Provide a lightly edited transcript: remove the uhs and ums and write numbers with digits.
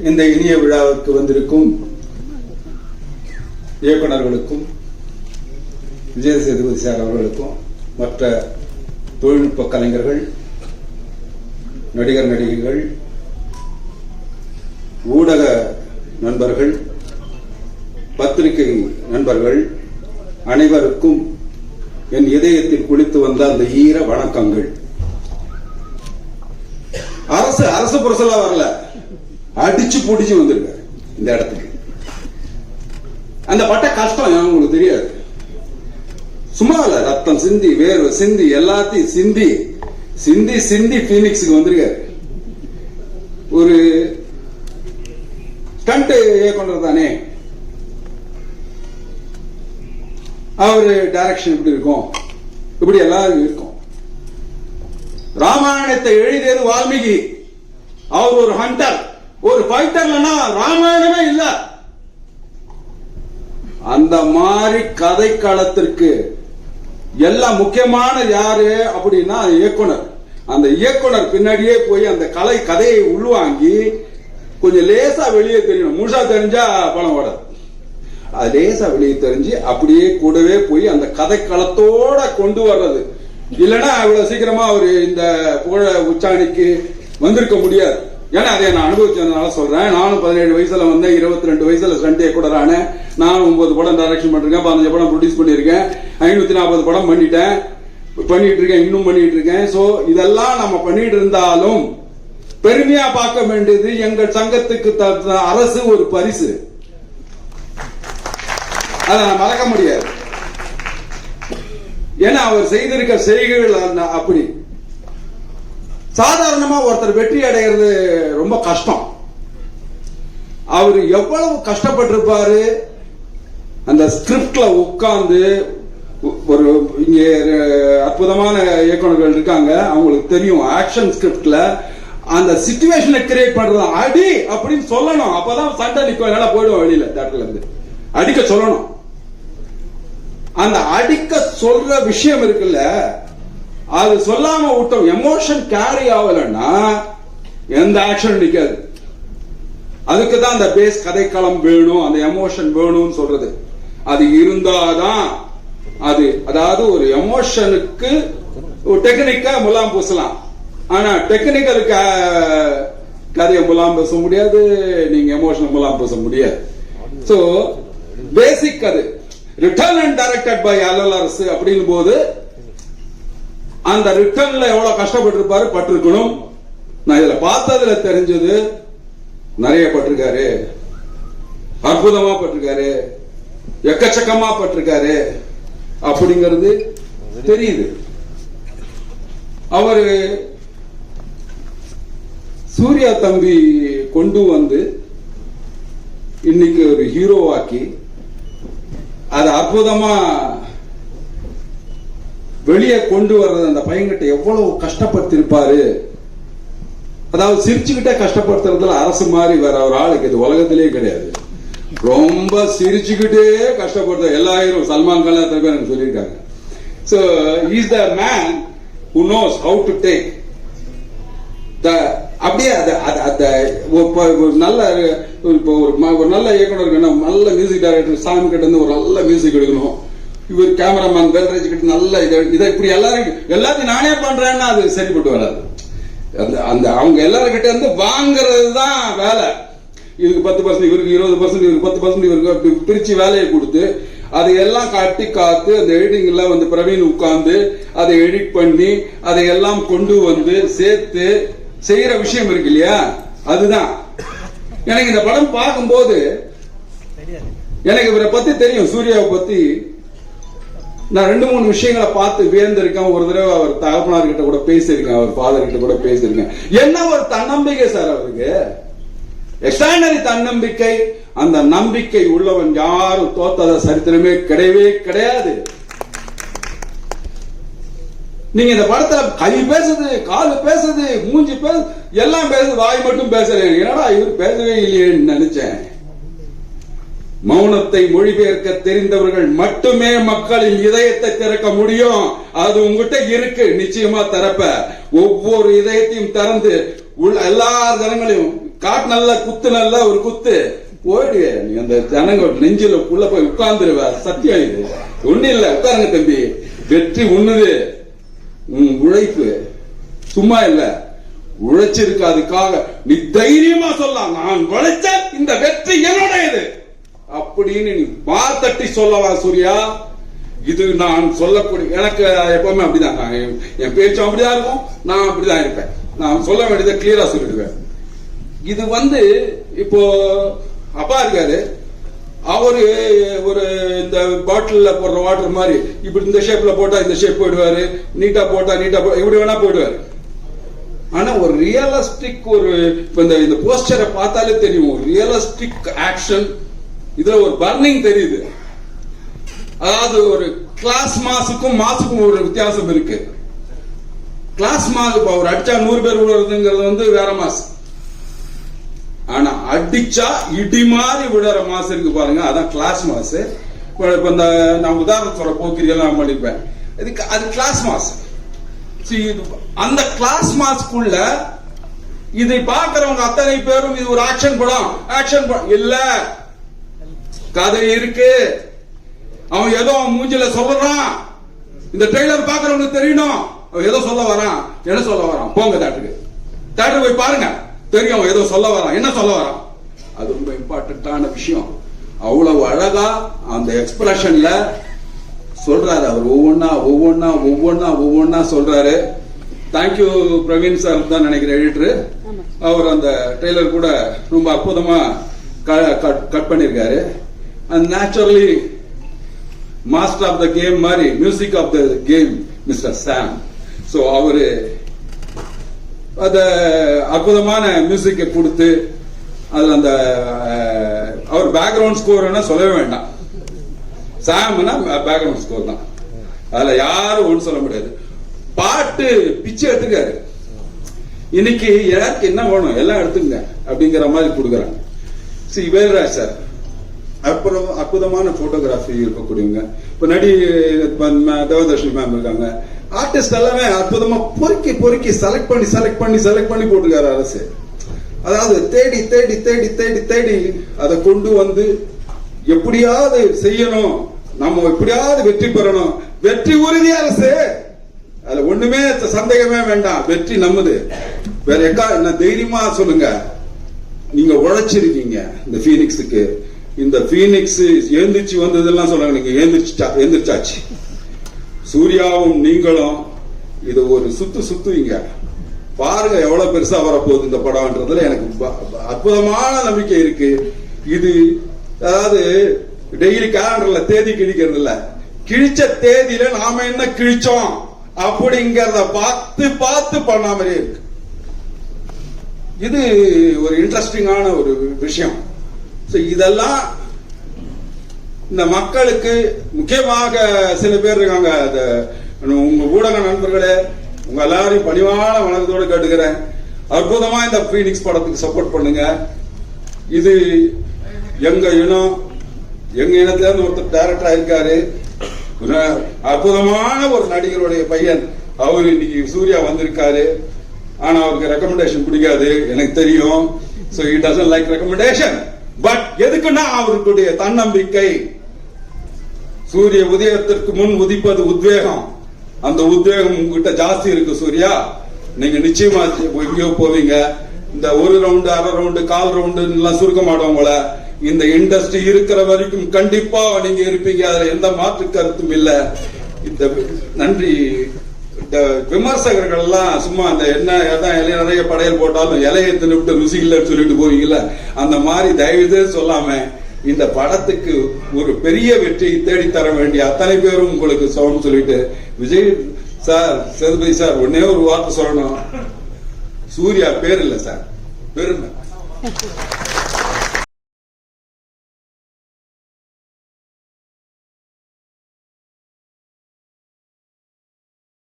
இந்த இனிய விழாவுக்கு வந்திருக்கும் இயக்குநர்களுக்கும் விஜய் சேதுபதி சார் அவர்களுக்கும் மற்ற தொழில்நுட்ப கலைஞர்கள், நடிகர் நடிகைகள், ஊடக நண்பர்கள், பத்திரிகை நண்பர்கள் அனைவருக்கும் என் இதயத்தில் குளித்து வந்த அந்த ஈர வணக்கங்கள். அரசு புரசலா வரல, அடிச்சு புடிச்சு வந்திருக்க இந்த இடத்துக்கு. அந்த பட்ட கஷ்டம் உங்களுக்கு தெரியாது. சும்மா இல்ல, ரத்தம் சிந்தி, வேர்வை சிந்தி, எல்லாத்தையும் சிந்தி சிந்தி சிந்தி பீனிக்ஸுக்கு வந்திருக்காரு. ஒரு ஸ்டண்ட் இயக்குனர் தானே, அவரு டைரக்ஷன் இப்படி இருக்கும், இப்படி எல்லாரும் இருக்கும். ராமாயணத்தை எழுதியது வால்மீகி, அவர் ஒரு ஹண்டர், ஒரு ஃபைட்டர்லன்னா ராமாயணமே இல்ல. அந்த மாதிரி கதை களத்திற்கு எல்லாம் முக்கியமான யாரு அப்படின்னா இயக்குனர். அந்த இயக்குனர் பின்னாடியே போய் அந்த கதையை உள்வாங்கி கொஞ்சம் லேசா வெளியே தெரியணும். முழுசா தெரிஞ்சா பணம் ஓடாது. அது லேசா வெளியே தெரிஞ்சு அப்படியே கூடவே போய் அந்த கதை களத்தோட கொண்டு வர்றது. இல்லைன்னா அவ்வளவு சீக்கிரமா அவரு இந்த புகழ உச்சாணிக்கு வந்திருக்க முடியாது. ஏன்னா அதை நான் அனுபவிச்சதுனால சொல்றேன். நானும் 17 வயசுல வந்தேன், 22 வயசுல ஸ்டண்ட் இயக்குனரான. நான் 9 படம் டைரக்ஷன் பண்ணிருக்கேன், 15 படம் ப்ரொடியூஸ் பண்ணிருக்கேன், 540 படம் பண்ணிட்டு இருக்கேன், இன்னும் பண்ணிட்டு இருக்கேன். சோ இதெல்லாம் நம்ம பண்ணிட்டு இருந்தாலும் பெருமையா பார்க்க வேண்டியது எங்கள் சங்கத்துக்கு அரசு ஒரு பரிசு. அதை நான் மறக்க முடியாது. ஏன்னா அவர் செய்திருக்க செய்கைகள் அப்படி. சாதாரணமா ஒருத்தர் வெற்றி அடைகிறது ரொம்ப கஷ்டம். அவரு எவ்வளவு கஷ்டப்பட்டிருப்பாரு. அந்த ஸ்கிரிப்ட்ல உட்கார்ந்து ஒரு இங்க அற்புதமான இயக்குநர்கள் இருக்காங்க, அவங்களுக்கு தெரியும். ஆக்ஷன் ஸ்கிரிப்ட்ல அந்த சிச்சுவேஷனை கிரியேட் பண்றது, அடி அப்படின்னு சொல்லணும். அப்பதான் சண்டை நிக்கும், என்னால போயிடுவோம் வெளியில தேட்டர்ல இருந்து. அடிக்க சொல்லணும். அந்த அடிக்க சொல்ற விஷயம் இருக்குல்ல, அது சொல்லாம விட்டோம், எமோஷன் கேரி ஆகலன்னா எந்த ஆக்ஷன் நிக்காது. அதுக்கு தான் அந்த பேஸ் கதைக்களம் வேணும், அந்த எமோஷன் வேணும்னு சொல்றது. அது இருந்தாதான் அது, அதாவது ஒரு எமோஷனுக்கு டெக்னிக்கா முலாம் பூசலாம், ஆனா டெக்னிக்கல் கதையை முலாம் பூச முடியாது, நீங்க எமோஷன் முலாம் பூச முடியாது. சோ பேசிக் அது return and directed by LLRS அப்படிங்கும் போது அந்த ரிட்டர்ன்ல எவ்வளவு கஷ்டப்பட்டிருப்பாரு, பட்டிருக்கணும். நான் இதுல பார்த்ததுல தெரிஞ்சது, நிறைய பட்டிருக்காரு, அற்புதமா பட்டிருக்காரு, எக்கச்சக்கமா பட்டிருக்காரு அப்படிங்கிறது தெரியுது. அவரு சூர்யா தம்பி கொண்டு வந்து இன்னைக்கு ஒரு ஹீரோவாக்கி அது அற்புதமா வெளியே கொண்டு வர்றது. அந்த பையன்கிட்ட எவ்வளவு கஷ்டப்பட்டிருப்பாரு. அதாவது சிரிச்சுக்கிட்டே கஷ்டப்படுத்துறதுல அரசு மாதிரி வேற ஒரு ஆளுக்கு இது உலகத்திலேயே கிடையாது. ரொம்ப சிரிச்சுக்கிட்டே கஷ்டப்படுத்த எல்லா ஹீரோ, சல்மான் கான் எத்தனை பேர் எனக்கு சொல்லியிருக்காங்க. So he is the man who knows how to take அப்படியே ஒரு நல்ல ஒரு நல்ல இயக்குனர், நல்ல மியூசிக் டைரக்டர் சாமி கிட்ட இருந்து ஒரு நல்ல மியூசிக் எடுக்கணும். இவர் கேமராமேன் வேல்ராஜ் கிட்ட நல்ல இதை இப்படி எல்லாத்தையும் நானே பண்றேன்னா அது சரிப்பட்டு வராது. அந்த அவங்க எல்லாருக்கிட்ட இருந்து வாங்குறது தான் வேலை. இதுக்கு 10%, இவருக்கு 20%, இவருக்கு 10%, இவருக்கு பிரிச்சு வேலையை கொடுத்து அதையெல்லாம் கட்டி காத்து அந்த எடிட்டிங்ல வந்து பிரவீன் உட்கார்ந்து அதை எடிட் பண்ணி அதையெல்லாம் கொண்டு வந்து சேர்த்து செய்யற விஷயம் இருக்கு இல்லையா, அதுதான். எனக்கு இந்த படம் பார்க்கும்போது எனக்கு இவரை பத்தி தெரியும், சூர்யாவை பத்தி நான் 2-3 விஷயங்களை பார்த்து வியந்திருக்கேன். ஒரு தடவை அவர் தகப்பனார் கிட்ட கூட பேசியிருக்கேன், அவர் ஃபாதர் கிட்ட கூட பேசியிருக்கேன். என்ன ஒரு தன்னம்பிக்கை சார் அவருக்கு, எக்ஸ்ட்ரானரி தன்னம்பிக்கை. அந்த நம்பிக்கை உள்ளவன் யாரும் தோத்தத சரித்திரமே கிடையவே கிடையாது. நீங்க இந்த படத்துல கை பேசுது, காலு பேசுது, மூஞ்சி பேசு, எல்லாம் பேசுது, வாய் மட்டும் பேசுறேன். என்னடா இவர் பேசவே இல்லையேன்னு நினைச்சேன். மௌனத்தை மொழிபெயர்க்க தெரிந்தவர்கள் மட்டுமே மக்களின் இதயத்தை திறக்க முடியும். அது உங்ககிட்ட இருக்கு, நிச்சயமா திறப்ப. ஒவ்வொரு இதயத்தையும் திறந்து எல்லா ஜனங்களையும் காட்டு நல்ல குத்து நல்ல ஒரு குத்து போயிடு. நீ அந்த ஜனங்க நெஞ்சில உள்ள போய் உட்கார்ந்துருவ. சத்தியம் இது ஒண்ணு இல்ல. உட்காருங்க தம்பி. வெற்றி உண்ணுது உழைப்பு, சும்மா இல்ல. உழைச்சிருக்கு, அதுக்காக நீ தைரியமா சொல்லலாம், நான் உழைச்ச இந்த வெற்றி என்னுடையது அப்படின்னு நீ தட்டி சொல்லலாம் சூர்யா. இது நான் சொல்லக்கூடிய, எனக்கு எப்பவுமே அப்படிதான், என் பேச்சும் அப்படிதான் இருக்கும், நான் அப்படிதான் இருப்பேன். நான் சொல்ல வேண்டியதை கிளியரா சொல்லிடுவேன். இது இப்போ அப்பா இருக்காரு, அவரு ஒரு இந்த பாட்டில்ல போடுற வாட்டர் மாதிரி இப்படி இந்த ஷேப்ல போட்டா இந்த ஷேப் போயிடுவாரு, நீட்டா போட்டா நீட்டா இப்படி வேணா போயிடுவாரு. ஆனா ஒரு ரியலிஸ்டிக் ஒரு இந்த போஸ்டரை பார்த்தாலே தெரியும், ரியலிஸ்டிக் ஆக்ஷன். இதுல ஒரு பர்னிங் தெரியுது. அதாவது ஒரு கிளாஸ் மாசுக்கும் மாசுக்கும் ஒரு வித்தியாசம் இருக்கு. கிளாஸ் மாசு அவர் அடிச்சா 100 பேர் விடுறதுங்கிறது வேற மாசு. ஆனா அடிச்சா இடி மாதிரி விடுற மாசு இருக்கு பாருங்க, அதான் கிளாஸ் மாசு. இப்ப இந்த நான் உதாரணம் சொல்ற போக்கிரியெல்லாம் பண்ணிப்பேன், அது கிளாஸ் மாசு. அந்த கிளாஸ் மாஸ்க்குள்ள இதை பார்க்கிறவங்க அத்தனை பேரும் இது ஒரு ஆக்ஷன் படம் இல்ல, கதை இருக்கு. அவன் ஏதோ மூஞ்சில சொல்றான், இந்த ட்ரெய்லர் பார்க்கிறவங்களுக்கு தெரியணும் அவன் ஏதோ சொல்ல வரான். என்ன சொல்ல வரான்? போங்க தேட்டருக்கு போய் பாருங்க, தெரியும் அவன் ஏதோ சொல்ல வரான். என்ன சொல்ல வரான்? அது ரொம்ப இம்பார்ட்டன்டான விஷயம். அவ்வளவு அழகா அந்த எக்ஸ்பிரஷன்ல சொல்றாரு அவர். ஒவ்வொன்னா சொல்றாரு. தேங்க்யூ பிரவீன் சார் தான் நினைக்கிறேன் எடிட்டர். அவர் அந்த ட்ரெய்லர் கூட ரொம்ப அற்புதமா கட் பண்ணிருக்காரு. And naturally master of the game மாதிரி music of the game mister Sam. So அவரு அத அற்புதமான மியூசிக்கை கொடுத்து அதுல அந்த அவர் பேக்ரவுண்ட் ஸ்கோர் சொல்லவே வேண்டாம். சாம்னா பேக்ரவுண்ட் ஸ்கோர் தான், அதுல யாரும் ஒண்ணு சொல்ல முடியாது. பாட்டு பிச்சை எடுத்துக்காரு. இன்னைக்கு யாருக்கு என்ன வேணும் எல்லாம் எடுத்துங்க அப்படிங்கிற மாதிரி கொடுக்குறாங்க. வேல்ராஜ் சார் அற்புதமான போட்டோகிராஃபி இருக்கக்கூடியவங்க. இப்ப நடி தேவதர்ஷினி மேம் இருக்காங்க. ஆர்டிஸ்ட் எல்லாமே அற்புதமா பொறுக்கி செலக்ட் பண்ணி போட்டுக்காரு அரசு. அதாவது தேடி அதை கொண்டு எப்படியாவது செய்யணும், நம்ம எப்படியாவது வெற்றி பெறணும். வெற்றி உறுதி அரசு, அதுல ஒண்ணுமே சந்தேகமே வேண்டாம். வெற்றி நம்மது. வேற என்ன தைரியமா சொல்லுங்க. நீங்க உழைச்சிருக்கீங்க இந்த பீனிக்ஸுக்கு. இந்த பீனிக்ஸ் எழுந்திரிச்சு வந்ததெல்லாம் சொல்லுங்க, நீங்க எழுந்திரிச்சாச்சு. சூர்யாவும் நீங்களும் இது ஒரு சுத்துவீங்க. பாருங்க எவ்வளவு பெருசா வரப்போகுது இந்த படம்ன்றதுல எனக்கு அற்புதமான நம்பிக்கை இருக்கு. இது அதாவது டெய்லி கேலண்டர்ல தேதி கிழிக்கிறது இல்ல, கிழிச்ச தேதியில நாம என்ன கிழிச்சோம் அப்படிங்கறத பார்த்து பண்ண மாதிரியே இருக்கு. இது ஒரு இன்ட்ரெஸ்டிங்கான ஒரு விஷயம். இதெல்லாம் இந்த மக்களுக்கு முக்கியமாக சில பேர் இருக்காங்க. உங்க ஊடக நண்பர்களே, உங்க எல்லாரையும் பணிவான வணக்கத்தோடு கேட்டுக்கிறேன், அற்புதமா இந்த பீனிக்ஸ் படத்துக்கு சப்போர்ட் பண்ணுங்க. இது எங்க இனத்துல இருந்து ஒருத்தர் டைரக்டரா இருக்காரு, அற்புதமான ஒரு நடிகருடைய பையன். அவரு இன்னைக்கு சூர்யா வந்திருக்காரு. ஆனா அவருக்கு ரெக்கமெண்டேஷன் பிடிக்காது எனக்கு தெரியும். So he doesn't like recommendation. But எதுக்குன்னா அவருடைய தன்னம்பிக்கை. சூரிய உதயத்திற்கு முன் உதிப்பது உத்வேகம். அந்த உத்வேகம் உங்ககிட்ட ஜாஸ்தி இருக்கு சூர்யா. நீங்க நிச்சயமா எங்கேயோ போவீங்க. இந்த ஒரு ரவுண்டு, அரை ரவுண்டு, கால் ரவுண்டு எல்லாம் சுருக்க மாட்டோம். இந்த இண்டஸ்ட்ரி இருக்கிற வரைக்கும் கண்டிப்பா நீங்க இருப்பீங்க, அதுல எந்த மாற்று கருத்தும் இல்ல. இந்த நன்றி. விமர்சகர்கள் எல்லாம் சும்மா அந்த என்ன நிறைய படையல் போட்டாலும் இலையை தின்னுட்டு ருசி இல்லைன்னு சொல்லிட்டு போவீங்கல்ல, அந்த மாதிரி தயவு சொல்லாம இந்த படத்துக்கு ஒரு பெரிய வெற்றியை தேடித்தர வேண்டிய அத்தனை பேரும் உங்களுக்கு சோம் சொல்லிட்டு, விஜய் சார், சேதுபதி சார், ஒன்னே ஒரு வார்த்தை சொல்லணும். சூர்யா பேர் இல்ல சார், பெருமை.